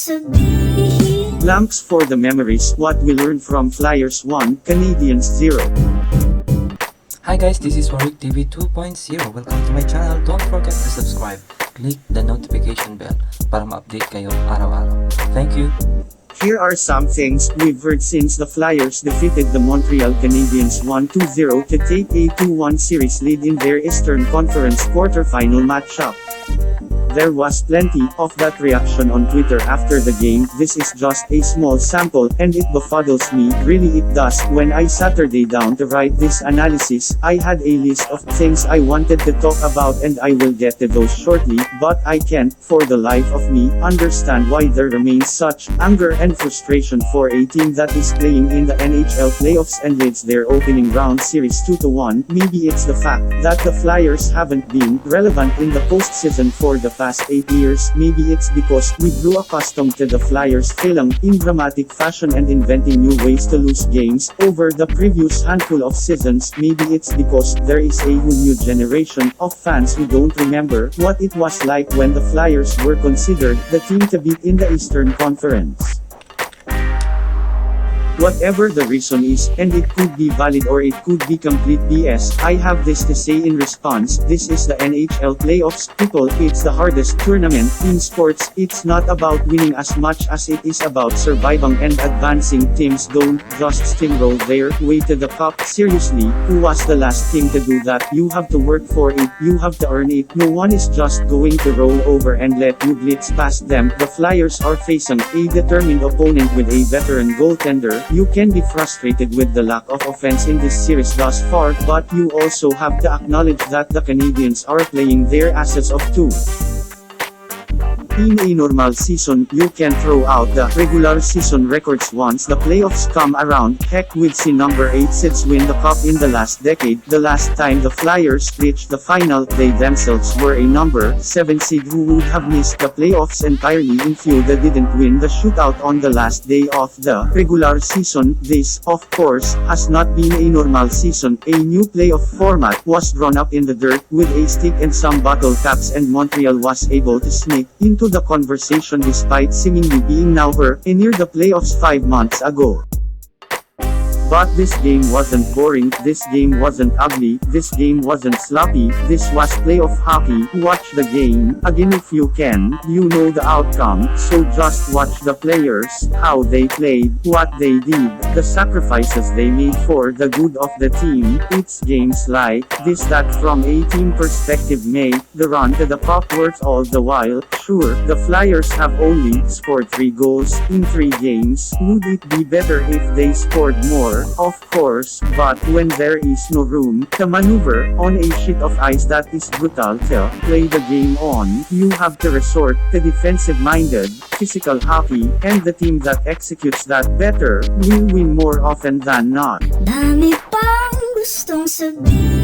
sabihin. Blanks for the memories, what we learned from Flyers 1, Canadiens 0. Hi guys, this is Warik TV 2.0. Welcome to my channel. Don't forget to subscribe. Click the notification bell para ma-update kayo araw-araw. Thank you. Here are some things we've heard since the Flyers defeated the Montreal Canadiens 1-2-0 to take a 2-1 series lead in their Eastern Conference quarterfinal matchup. There was plenty of that reaction on Twitter after the game. This is just a small sample, and it befuddles me, really it does. When I Saturday down to write this analysis, I had a list of things I wanted to talk about and I will get to those shortly, but I can't, for the life of me, understand why there remains such anger and frustration for a team that is playing in the NHL playoffs and leads their opening round series 2-1. Maybe it's the fact that the Flyers haven't been relevant in the postseason for the past 8 years. Maybe it's because we grew accustomed to the Flyers failing in dramatic fashion and inventing new ways to lose games over the previous handful of seasons. Maybe it's because there is a whole new generation of fans who don't remember what it was like when the Flyers were considered the team to beat in the Eastern Conference. Whatever the reason is, and it could be valid or it could be complete BS, I have this to say in response. This is the NHL playoffs, people. It's the hardest tournament in sports. It's not about winning as much as it is about surviving and advancing. Teams don't just steamroll their way to the cup. Seriously, who was the last team to do that? You have to work for it, you have to earn it. No one is just going to roll over and let you blitz past them. The Flyers are facing a determined opponent with a veteran goaltender. You can be frustrated with the lack of offense in this series thus far, but you also have to acknowledge that the Canadiens are playing their asses off too. In a normal season, you can throw out the regular season records once the playoffs come around. Heck, we've seen number 8 seeds win the cup in the last decade. The last time the Flyers reached the final, they themselves were a number 7 seed who would have missed the playoffs entirely if they didn't win the shootout on the last day of the regular season. This, of course, has not been a normal season. A new playoff format was drawn up in the dirt with a stick and some bottle caps, and Montreal was able to sneak into the conversation despite seemingly being nowhere near the playoffs 5 months ago. But this game wasn't boring, this game wasn't ugly, this game wasn't sloppy, this was playoff hockey. Watch the game again if you can. You know the outcome, so just watch the players, how they played, what they did, the sacrifices they made for the good of the team. It's games like this that from a team perspective make the run to the cup worth all the while. Sure, the Flyers have only scored 3 goals in 3 games. Would it be better if they scored more? Of course, but when there is no room to maneuver on a sheet of ice that is brutal to play the game on, you have to resort to defensive-minded, physical hockey, and the team that executes that better will win more often than not. Dami pang gustong sabihin.